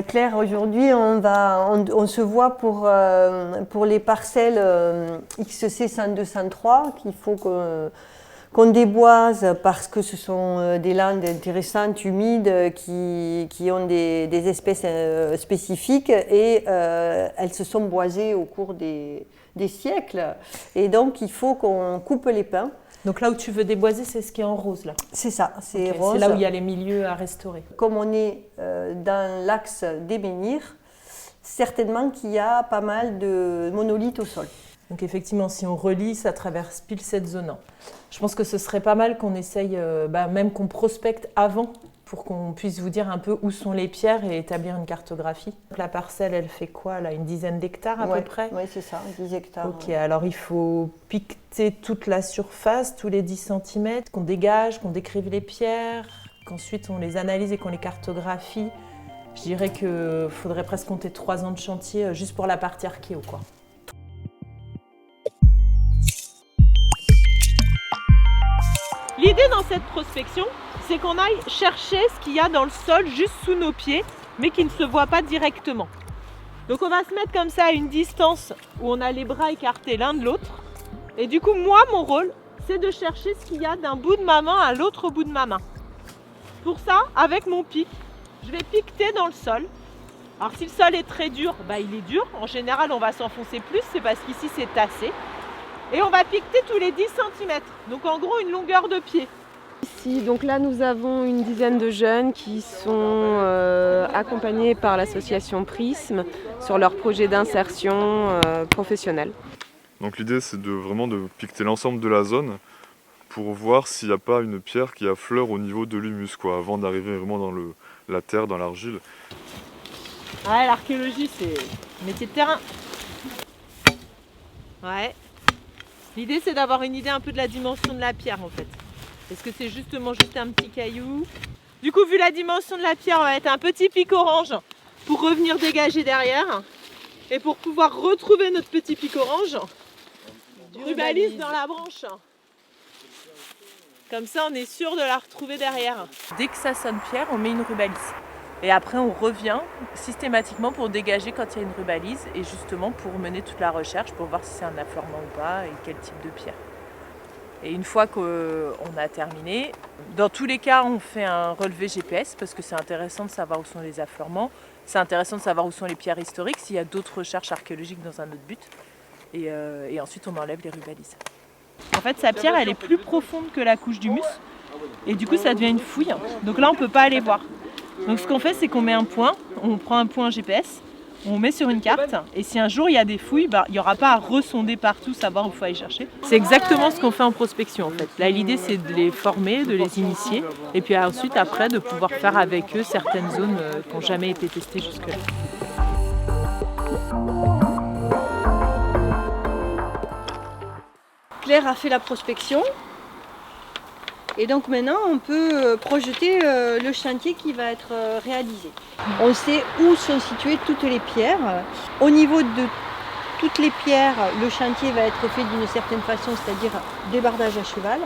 Claire, aujourd'hui, on se voit pour les parcelles XC 102-103 qu'il faut qu'on déboise parce que ce sont des landes intéressantes, humides, qui ont des espèces spécifiques et elles se sont boisées au cours des siècles. Et donc, il faut qu'on coupe les pins. Donc là où tu veux déboiser, c'est ce qui est en rose là. C'est ça, c'est okay, rose. C'est là où il y a les milieux à restaurer. Comme on est dans l'axe des menhirs, certainement qu'il y a pas mal de monolithes au sol. Donc effectivement, si on relie, ça traverse pile cette zone. Je pense que ce serait pas mal qu'on essaye, même qu'on prospecte avant, pour qu'on puisse vous dire un peu où sont les pierres et établir une cartographie. Donc la parcelle, elle fait quoi là, une dizaine d'hectares à peu près? Oui, c'est ça, 10 hectares. Ok, alors il faut piqueter toute la surface, tous les 10 cm, qu'on dégage, qu'on décrive les pierres, qu'ensuite on les analyse et qu'on les cartographie. Je dirais qu'il faudrait presque compter 3 ans de chantier juste pour la partie archéo, quoi. L'idée dans cette prospection, c'est qu'on aille chercher ce qu'il y a dans le sol juste sous nos pieds, mais qui ne se voit pas directement. Donc on va se mettre comme ça à une distance où on a les bras écartés l'un de l'autre. Et du coup, moi, mon rôle, c'est de chercher ce qu'il y a d'un bout de ma main à l'autre bout de ma main. Pour ça, avec mon pic, je vais piqueter dans le sol. Alors si le sol est très dur, il est dur. En général, on va s'enfoncer plus, c'est parce qu'ici c'est tassé. Et on va piqueter tous les 10 cm, donc en gros une longueur de pied. Ici, donc là nous avons une dizaine de jeunes qui sont accompagnés par l'association Prisme sur leur projet d'insertion professionnelle. Donc l'idée c'est vraiment de piqueter l'ensemble de la zone pour voir s'il n'y a pas une pierre qui affleure au niveau de l'humus, avant d'arriver vraiment dans la terre, dans l'argile. Ouais, l'archéologie c'est métier de terrain. Ouais. L'idée c'est d'avoir une idée un peu de la dimension de la pierre en fait. Est-ce que c'est justement juste un petit caillou? Du coup, vu la dimension de la pierre, on va mettre un petit pic orange pour revenir dégager derrière. Et pour pouvoir retrouver notre petit pic orange, du rubalise dans la branche. Comme ça, on est sûr de la retrouver derrière. Dès que ça sonne pierre, on met une rubalise. Et après, on revient systématiquement pour dégager quand il y a une rubalise et justement pour mener toute la recherche pour voir si c'est un affleurement ou pas et quel type de pierre. Et une fois qu'on a terminé, dans tous les cas, on fait un relevé GPS parce que c'est intéressant de savoir où sont les affleurements. C'est intéressant de savoir où sont les pierres historiques, s'il y a d'autres recherches archéologiques dans un autre but. Et ensuite, on enlève les rubalises. En fait, sa pierre, elle est plus profonde que la couche d'humus. Et du coup, ça devient une fouille. Donc là, on ne peut pas aller voir. Donc ce qu'on fait, c'est qu'on met un point, on prend un point GPS, on met sur une carte, et si un jour il y a des fouilles, il n'y aura pas à ressonder partout, savoir où il faut aller chercher. C'est exactement ce qu'on fait en prospection en fait. Là, l'idée c'est de les former, de les initier, et puis ensuite après de pouvoir faire avec eux certaines zones qui n'ont jamais été testées jusque-là. Claire a fait la prospection. Et donc maintenant, on peut projeter le chantier qui va être réalisé. On sait où sont situées toutes les pierres. Au niveau de toutes les pierres, le chantier va être fait d'une certaine façon, c'est-à-dire débardage à cheval,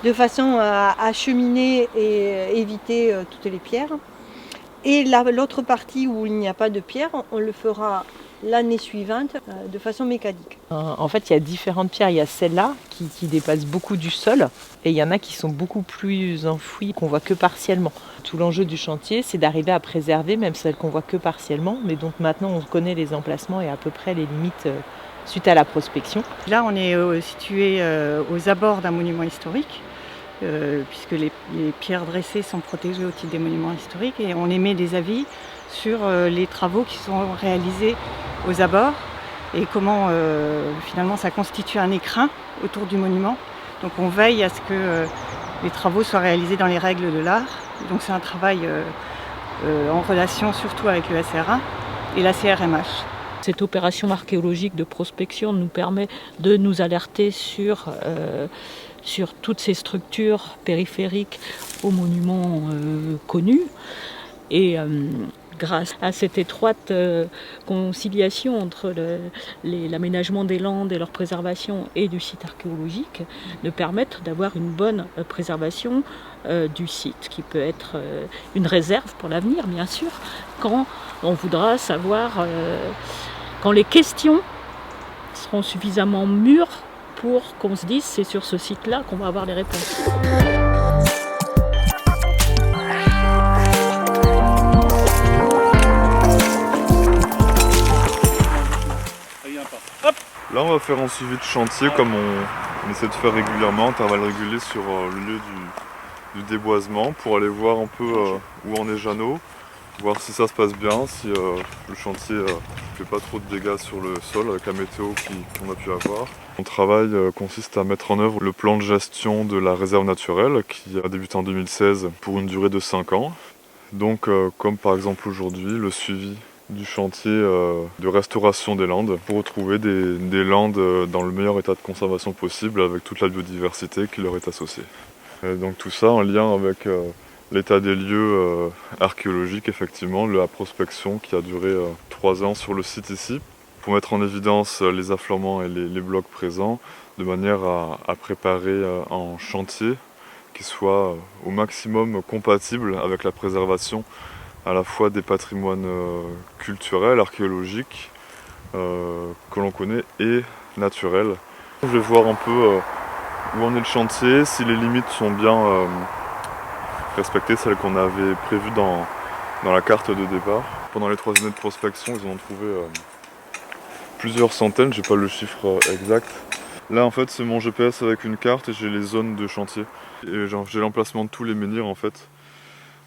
de façon à acheminer et éviter toutes les pierres. Et l'autre partie où il n'y a pas de pierre, on le fera l'année suivante de façon mécanique. En fait, il y a différentes pierres. Il y a celle-là qui dépasse beaucoup du sol et il y en a qui sont beaucoup plus enfouies, qu'on voit que partiellement. Tout l'enjeu du chantier, c'est d'arriver à préserver même celles qu'on voit que partiellement. Mais donc maintenant, on connaît les emplacements et à peu près les limites suite à la prospection. Là, on est situé aux abords d'un monument historique, puisque les pierres dressées sont protégées au titre des monuments historiques et on émet des avis sur les travaux qui sont réalisés aux abords et comment finalement ça constitue un écrin autour du monument. Donc on veille à ce que les travaux soient réalisés dans les règles de l'art. Donc c'est un travail en relation surtout avec le SRA et la CRMH. Cette opération archéologique de prospection nous permet de nous alerter sur toutes ces structures périphériques aux monuments connus et grâce à cette étroite conciliation entre l'aménagement des landes et leur préservation et du site archéologique, de permettre d'avoir une bonne préservation du site, qui peut être une réserve pour l'avenir, bien sûr, quand on voudra savoir, quand les questions seront suffisamment mûres pour qu'on se dise c'est sur ce site-là qu'on va avoir les réponses. Là, on va faire un suivi de chantier comme on essaie de faire régulièrement, intervalle régulier sur le lieu du déboisement pour aller voir un peu où en est Jeannot, voir si ça se passe bien, si le chantier ne fait pas trop de dégâts sur le sol avec la météo qu'on a pu avoir. Mon travail consiste à mettre en œuvre le plan de gestion de la réserve naturelle qui a débuté en 2016 pour une durée de 5 ans. Donc comme par exemple aujourd'hui, le suivi du chantier de restauration des landes pour retrouver des landes dans le meilleur état de conservation possible avec toute la biodiversité qui leur est associée. Et donc tout ça en lien avec l'état des lieux archéologiques, effectivement, la prospection qui a duré 3 ans sur le site ici pour mettre en évidence les affleurements et les blocs présents de manière à préparer un chantier qui soit au maximum compatible avec la préservation à la fois des patrimoines culturels, archéologiques que l'on connaît et naturels. Je vais voir un peu où en est le chantier, si les limites sont bien respectées, celles qu'on avait prévues dans la carte de départ. Pendant les 3 années de prospection, ils en ont trouvé plusieurs centaines, j'ai pas le chiffre exact. Là en fait c'est mon GPS avec une carte et j'ai les zones de chantier. Et j'ai l'emplacement de tous les menhirs en fait.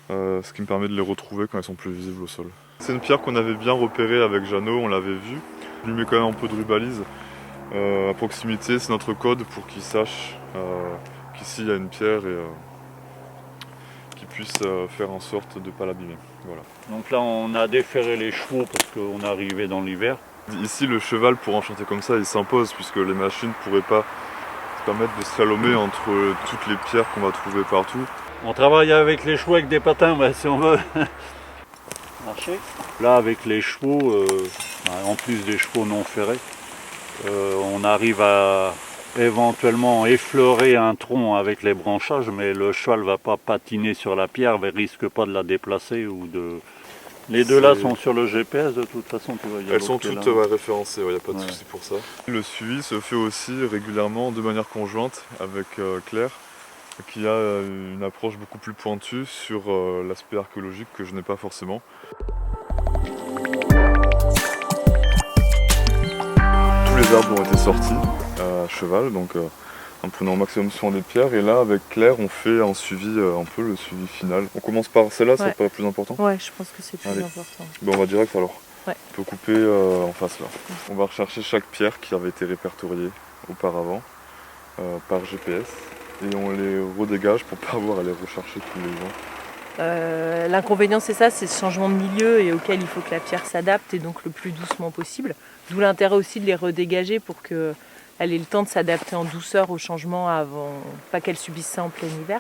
Ce qui me permet de les retrouver quand elles sont plus visibles au sol. C'est une pierre qu'on avait bien repérée avec Jeannot, on l'avait vue. Je lui mets quand même un peu de rubalise à proximité, c'est notre code pour qu'il sache qu'ici il y a une pierre et qu'il puisse faire en sorte de ne pas l'abîmer. Voilà. Donc là on a déferré les chevaux parce qu'on est arrivé dans l'hiver. Ici le cheval pour un chantier comme ça il s'impose puisque les machines ne pourraient pas se permettre de slalomer entre toutes les pierres qu'on va trouver partout. On travaille avec les chevaux avec des patins, si on veut marcher. Là, avec les chevaux, en plus des chevaux non ferrés, on arrive à éventuellement effleurer un tronc avec les branchages, mais le cheval ne va pas patiner sur la pierre, ne risque pas de la déplacer ou de... Les deux là sont sur le GPS de toute façon, tu vois. Elles sont toutes référencées, il n'y a pas de souci pour ça. Le suivi se fait aussi régulièrement de manière conjointe avec Claire, qui a une approche beaucoup plus pointue sur l'aspect archéologique que je n'ai pas forcément. Tous les arbres ont été sortis à cheval, donc en prenant au maximum soin des pierres. Et là, avec Claire, on fait un suivi, un peu le suivi final. On commence par celle-là, ça paraît plus important ? Ouais, je pense que c'est plus important. Bon, on va direct alors. Ouais. On peut couper en face là. On va rechercher chaque pierre qui avait été répertoriée auparavant par GPS. Et on les redégage pour ne pas avoir à les rechercher tous les ans. L'inconvénient c'est ça, c'est ce changement de milieu et auquel il faut que la pierre s'adapte et donc le plus doucement possible. D'où l'intérêt aussi de les redégager pour qu'elle ait le temps de s'adapter en douceur au changement avant, pas qu'elle subisse ça en plein hiver.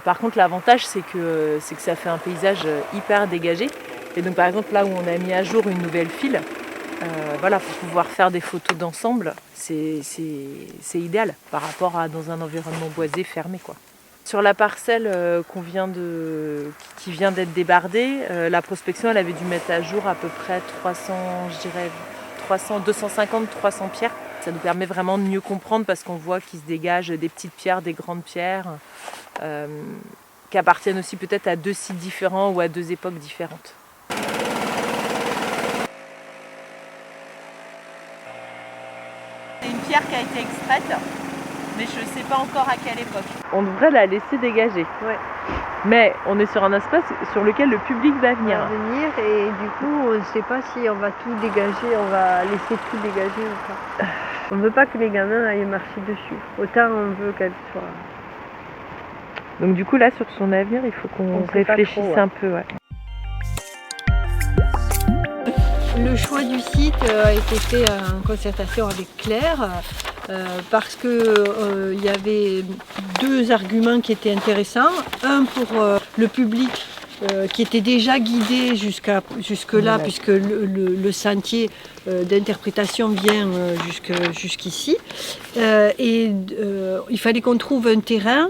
Par contre l'avantage c'est que ça fait un paysage hyper dégagé. Et donc par exemple là où on a mis à jour une nouvelle file, pour pouvoir faire des photos d'ensemble, c'est idéal par rapport à dans un environnement boisé fermé, quoi. Sur la parcelle qui vient d'être débardée, la prospection elle avait dû mettre à jour à peu près 250-300 pierres. Ça nous permet vraiment de mieux comprendre parce qu'on voit qu'il se dégage des petites pierres, des grandes pierres, qui appartiennent aussi peut-être à 2 sites différents ou à 2 époques différentes. C'est une pierre qui a été extraite, mais je ne sais pas encore à quelle époque. On devrait la laisser dégager. Ouais. Mais on est sur un espace sur lequel le public va venir. Et du coup, on ne sait pas si on va tout dégager, on va laisser tout dégager ou pas. On ne veut pas que les gamins aillent marcher dessus. Autant on veut qu'elle soit... Donc du coup, là, sur son avenir, il faut qu'on réfléchisse un peu. Ouais. Le choix du site a été fait en concertation avec Claire parce que il y avait 2 arguments qui étaient intéressants. Un pour le public qui était déjà guidé jusque-là, puisque le sentier d'interprétation vient jusqu'ici. Il fallait qu'on trouve un terrain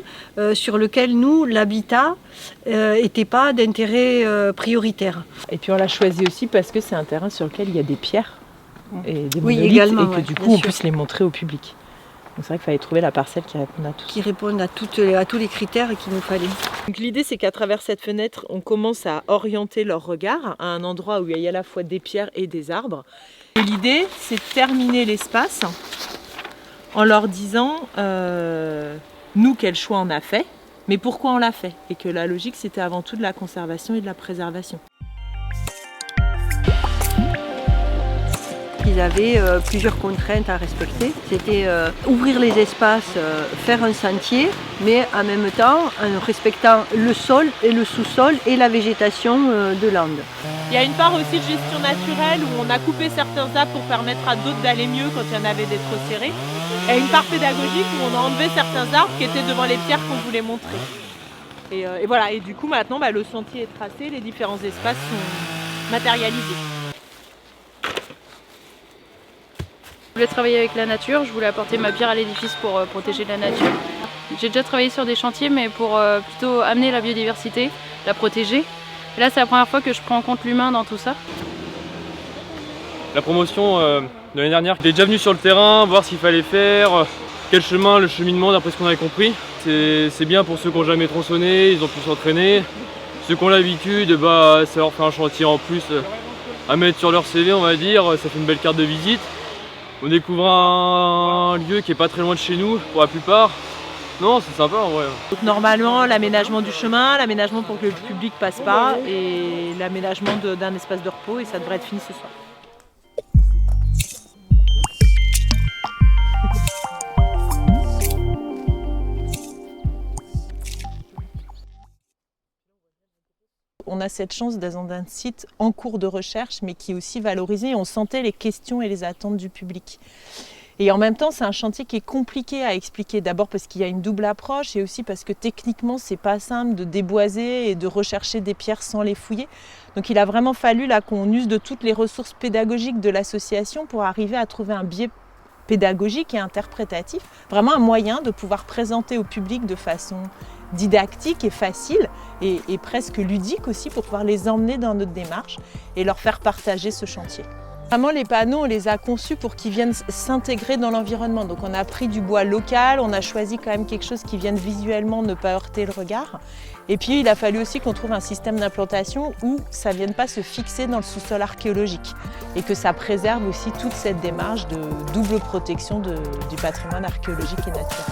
sur lequel nous, l'habitat, n'était pas d'intérêt prioritaire. Et puis on l'a choisi aussi parce que c'est un terrain sur lequel il y a des pierres et des Oui, monolithes, également, et que ouais, du bien coup on sûr. puisse les montrer au public. Donc c'est vrai qu'il fallait trouver la parcelle qui réponde à tout. Qui répondent à tous les critères qu'il nous fallait. Donc l'idée c'est qu'à travers cette fenêtre, on commence à orienter leur regard à un endroit où il y a à la fois des pierres et des arbres. Et l'idée c'est de terminer l'espace en leur disant nous quel choix on a fait, mais pourquoi on l'a fait. Et que la logique c'était avant tout de la conservation et de la préservation. Ils avaient plusieurs contraintes à respecter. C'était ouvrir les espaces, faire un sentier, mais en même temps en respectant le sol et le sous-sol et la végétation de Landes. Il y a une part aussi de gestion naturelle où on a coupé certains arbres pour permettre à d'autres d'aller mieux quand il y en avait des trop serrés. Et une part pédagogique où on a enlevé certains arbres qui étaient devant les pierres qu'on voulait montrer. Et voilà, et du coup maintenant le sentier est tracé, les différents espaces sont matérialisés. Je voulais travailler avec la nature, je voulais apporter ma pierre à l'édifice pour protéger la nature. J'ai déjà travaillé sur des chantiers mais pour plutôt amener la biodiversité, la protéger. Et là c'est la première fois que je prends en compte l'humain dans tout ça. La promotion de l'année dernière, j'étais déjà venu sur le terrain, voir ce qu'il fallait faire, quel chemin, le cheminement d'après ce qu'on avait compris. C'est bien pour ceux qui n'ont jamais tronçonné, ils ont pu s'entraîner. Ceux qui ont l'habitude, ça leur fait un chantier en plus à mettre sur leur CV, on va dire, ça fait une belle carte de visite. On découvre un lieu qui est pas très loin de chez nous pour la plupart. Non, c'est sympa en vrai. Donc normalement l'aménagement du chemin, l'aménagement pour que le public passe pas et l'aménagement d'un espace de repos, et ça devrait être fini ce soir. On a cette chance d'être dans un site en cours de recherche, mais qui est aussi valorisé. On sentait les questions et les attentes du public. Et en même temps, c'est un chantier qui est compliqué à expliquer. D'abord parce qu'il y a une double approche, et aussi parce que techniquement, c'est pas simple de déboiser et de rechercher des pierres sans les fouiller. Donc il a vraiment fallu là qu'on use de toutes les ressources pédagogiques de l'association pour arriver à trouver un biais pédagogique et interprétatif, vraiment un moyen de pouvoir présenter au public de façon didactique et facile et presque ludique aussi, pour pouvoir les emmener dans notre démarche et leur faire partager ce chantier. Vraiment, les panneaux, on les a conçus pour qu'ils viennent s'intégrer dans l'environnement. Donc on a pris du bois local, on a choisi quand même quelque chose qui vienne visuellement ne pas heurter le regard. Et puis il a fallu aussi qu'on trouve un système d'implantation où ça ne vienne pas se fixer dans le sous-sol archéologique et que ça préserve aussi toute cette démarche de double protection du patrimoine archéologique et naturel.